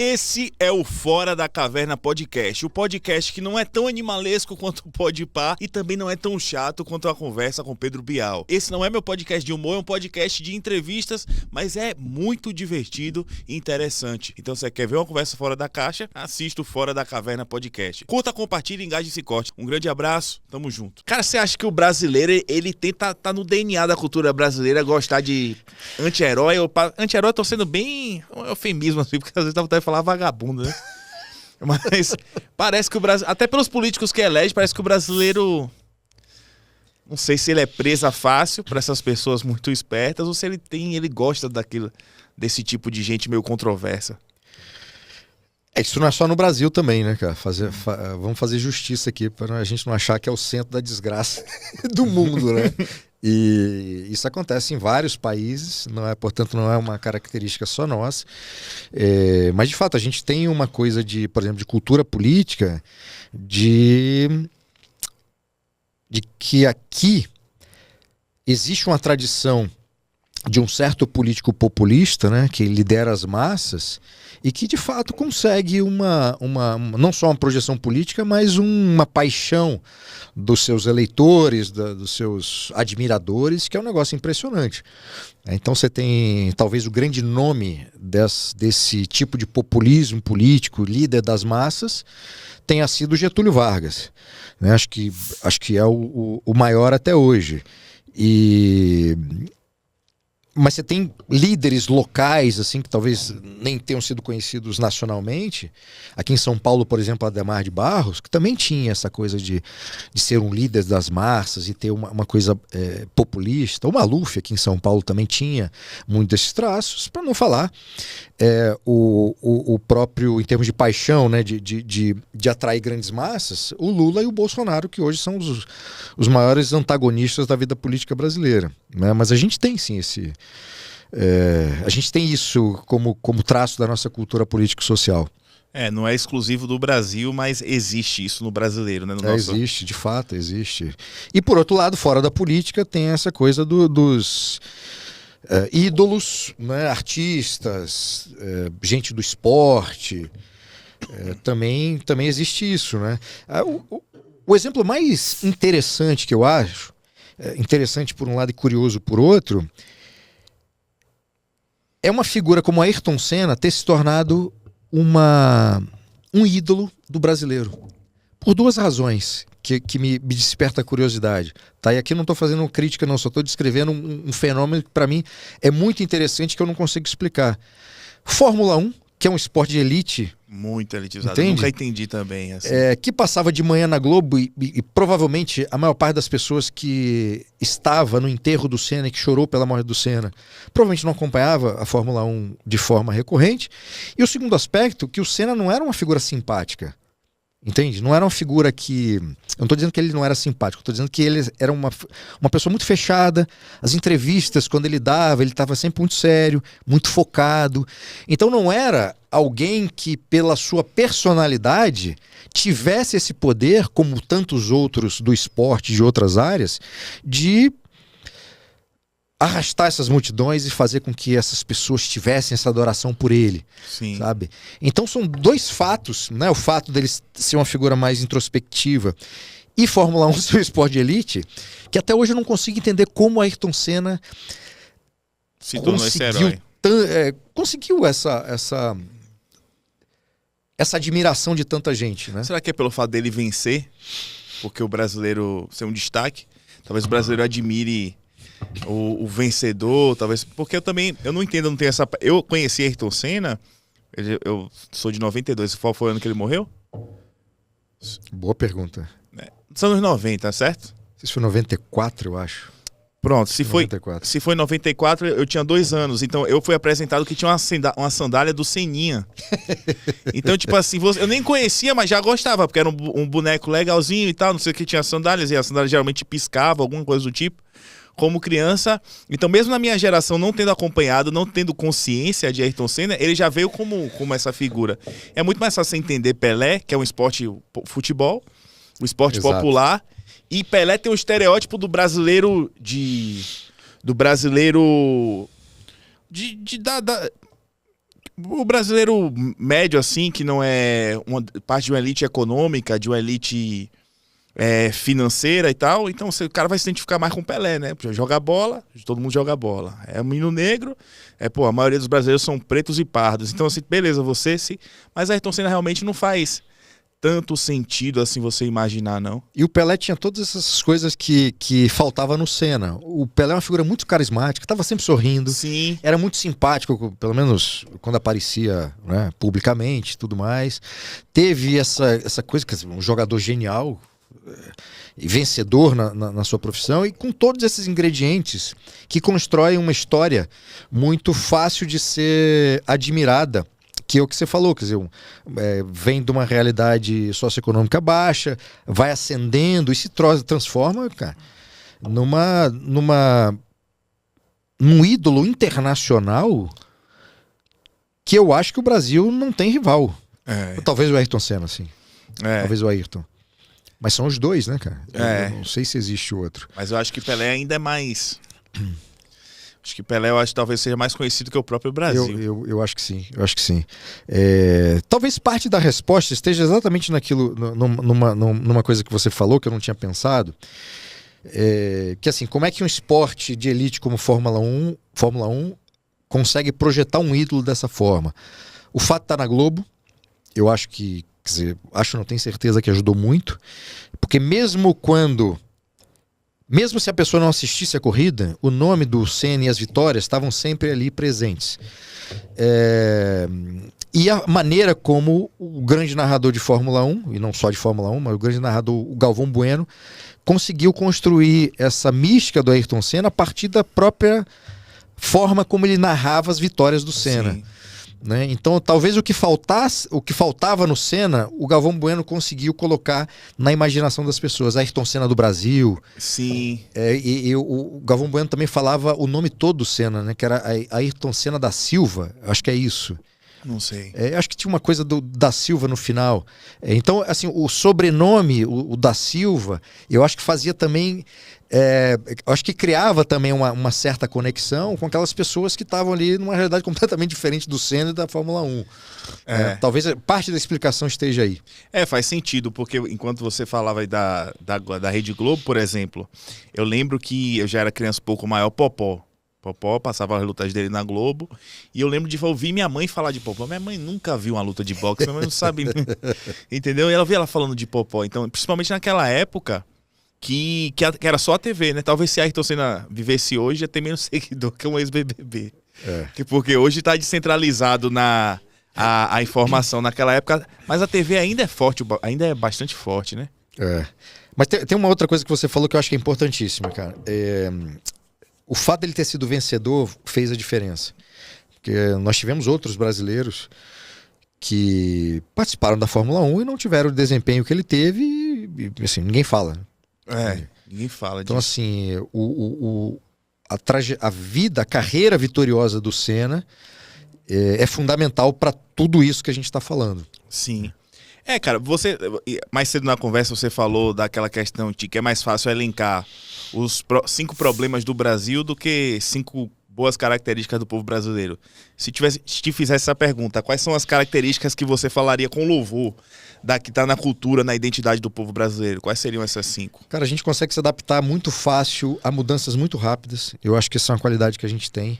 Esse é o Fora da Caverna Podcast, o podcast que não é tão animalesco quanto o Podpah e também não é tão chato quanto a conversa com Pedro Bial. Esse não é meu podcast de humor, é um podcast de entrevistas, mas é muito divertido e interessante. Então, se você quer ver uma conversa fora da caixa, assista o Fora da Caverna Podcast. Curta, compartilha, engaje e se corte. Um grande abraço, tamo junto. Cara, você acha que o brasileiro, ele tá no DNA da cultura brasileira gostar de anti-herói? Anti-herói eu tô sendo bem um eufemismo, assim, porque às vezes dá vontade de falar vagabundo, né? Mas parece que o Brasil, até pelos políticos que elege, parece que o brasileiro, não sei se ele é presa fácil para essas pessoas muito espertas ou se ele gosta desse tipo de gente meio controversa. Isso não é só no Brasil também, né, cara? Vamos fazer justiça aqui para a gente não achar que é o centro da desgraça do mundo, né? E isso acontece em vários países, portanto, não é uma característica só nossa. Mas, de fato, a gente tem uma coisa por exemplo, de cultura política, de que aqui existe uma tradição de um certo político populista, né, que lidera as massas e que de fato consegue não só uma projeção política, mas uma paixão dos seus eleitores, dos seus admiradores, que é um negócio impressionante. Então você tem talvez o grande nome desse tipo de populismo político, líder das massas, tenha sido Getúlio Vargas, né? Acho que é o maior até hoje. Mas você tem líderes locais, assim, que talvez nem tenham sido conhecidos nacionalmente. Aqui em São Paulo, por exemplo, Adhemar de Barros, que também tinha essa coisa de ser um líder das massas e ter uma coisa populista. O Maluf, aqui em São Paulo, também tinha muito desses traços, para não falar o próprio, em termos de paixão, né, de atrair grandes massas, o Lula e o Bolsonaro, que hoje são os maiores antagonistas da vida política brasileira, né? Mas a gente tem sim a gente tem isso como traço da nossa cultura político-social. Não é exclusivo do Brasil, mas existe isso no brasileiro, né? Existe, de fato, existe. E por outro lado, fora da política, tem essa coisa dos ídolos, né? Artistas, gente do esporte. Também existe isso, né? O exemplo mais interessante que eu acho, interessante por um lado e curioso por outro, é uma figura como Ayrton Senna ter se tornado um ídolo do brasileiro. Por duas razões que me desperta a curiosidade. Tá? E aqui não estou fazendo crítica, não, só estou descrevendo um fenômeno que para mim é muito interessante, que eu não consigo explicar. Fórmula 1, que é um esporte de elite. Muito elitizado. Entende? Nunca entendi também. Assim. Que passava de manhã na Globo e provavelmente a maior parte das pessoas que estava no enterro do Senna e que chorou pela morte do Senna provavelmente não acompanhava a Fórmula 1 de forma recorrente. E o segundo aspecto, que o Senna não era uma figura simpática. Entende? Não era uma figura que... Eu não estou dizendo que ele não era simpático, estou dizendo que ele era uma pessoa muito fechada. As entrevistas, quando ele dava, ele estava sempre muito sério, muito focado. Então não era alguém que, pela sua personalidade, tivesse esse poder, como tantos outros do esporte, de outras áreas, de arrastar essas multidões e fazer com que essas pessoas tivessem essa adoração por ele. Sim. Sabe? Então são dois fatos, né? O fato dele ser uma figura mais introspectiva e Fórmula 1 ser um esporte de elite, que até hoje eu não consigo entender como Ayrton Senna se tornou esse herói. Conseguiu essa admiração de tanta gente, né? Será que é pelo fato dele vencer? Porque o brasileiro ser um destaque? Talvez o brasileiro admire o vencedor, talvez. Porque eu não entendo, eu não tenho essa. Eu conheci Ayrton Senna, eu sou de 92, qual foi o ano que ele morreu? Boa pergunta. Dos anos 90, certo? Isso foi 94, eu acho. Pronto, se foi em 94, eu tinha 2 anos, então eu fui apresentado que tinha uma sandália do Seninha. Então, tipo assim, eu nem conhecia, mas já gostava, porque era um boneco legalzinho e tal, não sei o que, tinha sandálias, e a sandália geralmente piscava, alguma coisa do tipo. Como criança, então mesmo na minha geração não tendo acompanhado, não tendo consciência de Ayrton Senna, ele já veio como essa figura. É muito mais fácil você entender Pelé, que é um esporte futebol, um esporte Exato. popular, e Pelé tem um estereótipo do brasileiro O brasileiro médio, assim, que não é uma parte de uma elite econômica, de uma elite financeira e tal, então o cara vai se identificar mais com o Pelé, né? Joga bola, todo mundo joga bola. É um menino negro, a maioria dos brasileiros são pretos e pardos. Então, assim, beleza, mas Ayrton Senna realmente não faz tanto sentido assim você imaginar, não. E o Pelé tinha todas essas coisas que faltava no Senna. O Pelé é uma figura muito carismática, estava sempre sorrindo. Sim. Era muito simpático, pelo menos quando aparecia, né, publicamente e tudo mais. Teve essa coisa, quer dizer, um jogador genial e vencedor na sua profissão, e com todos esses ingredientes que constroem uma história muito fácil de ser admirada. Que é o que você falou, quer dizer, vem de uma realidade socioeconômica baixa, vai ascendendo e se transforma, cara, num ídolo internacional que eu acho que o Brasil não tem rival. Talvez o Ayrton Senna, assim. Talvez o Ayrton. Mas são os dois, né, cara? Eu não sei se existe outro. Mas eu acho que Pelé ainda é mais... Acho que Pelé, eu acho que talvez seja mais conhecido que o próprio Brasil. Eu acho que sim, talvez parte da resposta esteja exatamente naquilo, numa coisa que você falou, que eu não tinha pensado, que assim, como é que um esporte de elite como Fórmula 1 consegue projetar um ídolo dessa forma? O fato de estar na Globo, eu acho que, quer dizer, não tenho certeza que ajudou muito, porque mesmo se a pessoa não assistisse a corrida, o nome do Senna e as vitórias estavam sempre ali presentes. E a maneira como o grande narrador de Fórmula 1, e não só de Fórmula 1, mas o grande narrador, o Galvão Bueno, conseguiu construir essa mística do Ayrton Senna a partir da própria forma como ele narrava as vitórias do Senna. Sim. Né? Então, talvez o que faltava no Senna, o Galvão Bueno conseguiu colocar na imaginação das pessoas. Ayrton Senna do Brasil. Sim. E o Galvão Bueno também falava o nome todo do Senna, né? Que era Ayrton Senna da Silva. Acho que é isso. Não sei. Acho que tinha uma coisa da Silva no final. Então, assim, o sobrenome, o da Silva, eu acho que fazia também... acho que criava também uma certa conexão com aquelas pessoas que estavam ali numa realidade completamente diferente do Senna e da Fórmula 1. Talvez parte da explicação esteja aí. Faz sentido, porque enquanto você falava aí da Rede Globo, por exemplo, eu lembro que eu já era criança um pouco maior, Popó passava as lutas dele na Globo, e eu lembro de ouvir minha mãe falar de Popó. Minha mãe nunca viu uma luta de boxe, minha mãe não sabe, entendeu? E ela via ela falando de Popó. Então, principalmente naquela época, que era só a TV, né? Talvez se a Ayrton Senna vivesse hoje, ia ter menos seguidor que um ex-BBB. Porque hoje está descentralizado a informação naquela época, mas a TV ainda é forte, ainda é bastante forte, né? Mas tem uma outra coisa que você falou que eu acho que é importantíssima, cara. O fato dele ter sido vencedor fez a diferença. Porque nós tivemos outros brasileiros que participaram da Fórmula 1 e não tiveram o desempenho que ele teve e assim, ninguém fala. Ninguém fala então, disso. assim, a carreira vitoriosa do Senna é fundamental para tudo isso que a gente está falando. Sim. Cara, mais cedo na conversa você falou daquela questão de que é mais fácil elencar os 5 problemas do Brasil do que 5 boas características do povo brasileiro. Se te fizesse essa pergunta, quais são as características que você falaria com louvor que tá na cultura, na identidade do povo brasileiro? Quais seriam essas 5? Cara, a gente consegue se adaptar muito fácil a mudanças muito rápidas. Eu acho que essa é uma qualidade que a gente tem.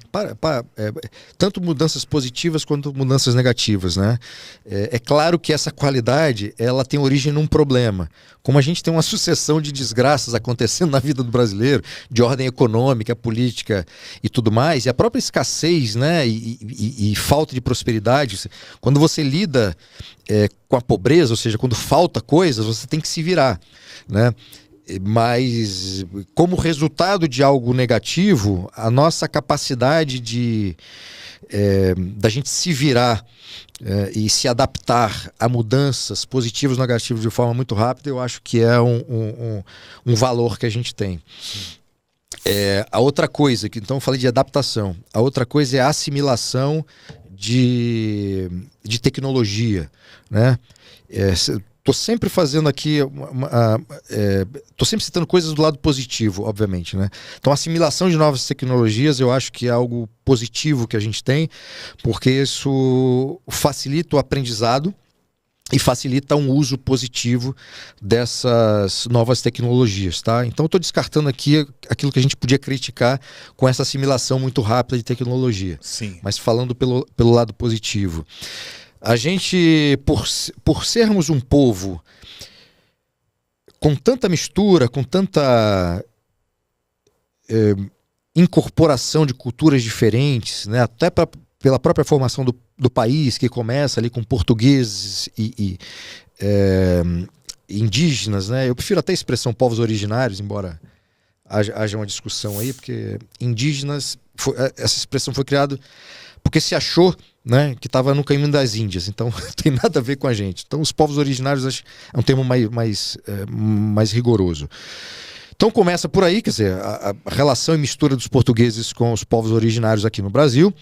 Tanto mudanças positivas quanto mudanças negativas, né? É claro que essa qualidade, ela tem origem num problema. Como a gente tem uma sucessão de desgraças acontecendo na vida do brasileiro, de ordem econômica, política e tudo mais, e a própria escassez, né, e falta de prosperidade, quando você lida com a pobreza, ou seja, quando falta coisas, você tem que se virar, né? Mas como resultado de algo negativo, a nossa capacidade da gente se virar e se adaptar a mudanças positivas ou negativas de forma muito rápida, eu acho que é um valor que a gente tem. A outra coisa, então eu falei de adaptação, a outra coisa é a assimilação de tecnologia, né? tô sempre fazendo aqui, tô sempre citando coisas do lado positivo, obviamente, né? Então, a assimilação de novas tecnologias, eu acho que é algo positivo que a gente tem, porque isso facilita o aprendizado e facilita um uso positivo dessas novas tecnologias, tá? Então, eu estou descartando aqui aquilo que a gente podia criticar com essa assimilação muito rápida de tecnologia. Sim. Mas falando pelo lado positivo. A gente, por sermos um povo com tanta mistura, com tanta incorporação de culturas diferentes, né? Até pela própria formação do país, que começa ali com portugueses e indígenas, né? Eu prefiro até a expressão povos originários, embora haja uma discussão aí, porque indígenas, essa expressão foi criada porque se achou, né, que estava no caminho das Índias, então não tem nada a ver com a gente. Então os povos originários é um termo mais rigoroso. Então começa por aí, quer dizer, a relação e mistura dos portugueses com os povos originários aqui no Brasil.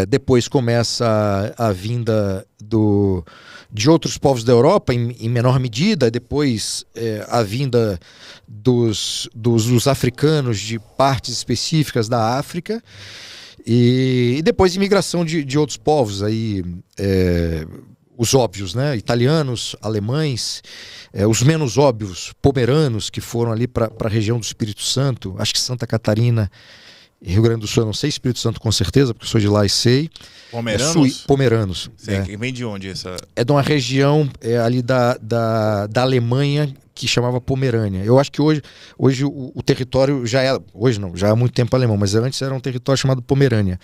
Depois começa a vinda de outros povos da Europa, em menor medida. Depois a vinda dos africanos de partes específicas da África. E depois imigração de outros povos, aí, os óbvios, né? Italianos, alemães, os menos óbvios, pomeranos, que foram ali para a região do Espírito Santo, acho que Santa Catarina, Rio Grande do Sul, eu não sei, Espírito Santo com certeza, porque eu sou de lá e sei. Pomeranos? Pomeranos. Vem de onde essa? É de uma região ali da Alemanha, que chamava Pomerânia. Eu acho que hoje o território já é... Hoje não, já há muito tempo alemão, mas antes era um território chamado Pomerânia.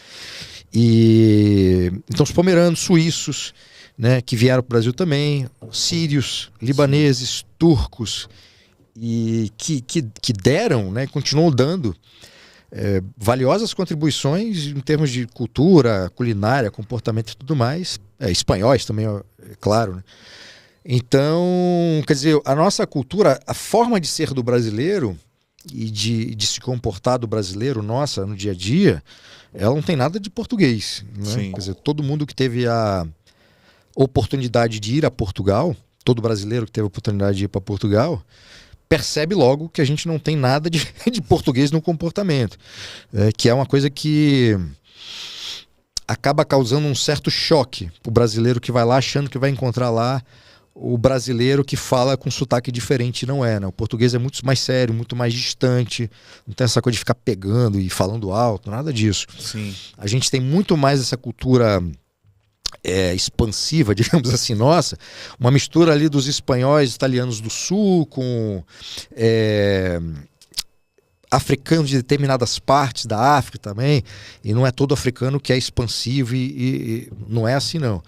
Então os pomeranos, suíços, né, que vieram para o Brasil também, sírios, libaneses, turcos, e que deram, né, continuam dando valiosas contribuições em termos de cultura, culinária, comportamento e tudo mais. Espanhóis também, é claro, né? Então, quer dizer, a nossa cultura, a forma de ser do brasileiro e de se comportar do brasileiro, nossa, no dia a dia, ela não tem nada de português, né? Quer dizer, todo mundo que teve a oportunidade de ir a Portugal, todo brasileiro que teve a oportunidade de ir para Portugal, percebe logo que a gente não tem nada de português no comportamento, que é uma coisa que acaba causando um certo choque para o brasileiro que vai lá achando que vai encontrar lá o brasileiro que fala com sotaque diferente. Não é, né? O português é muito mais sério, muito mais distante, não tem essa coisa de ficar pegando e falando alto, nada disso. Sim. A gente tem muito mais essa cultura expansiva, digamos assim, nossa, uma mistura ali dos espanhóis, italianos do sul com africanos de determinadas partes da África também, e não é todo africano que é expansivo e não é assim não.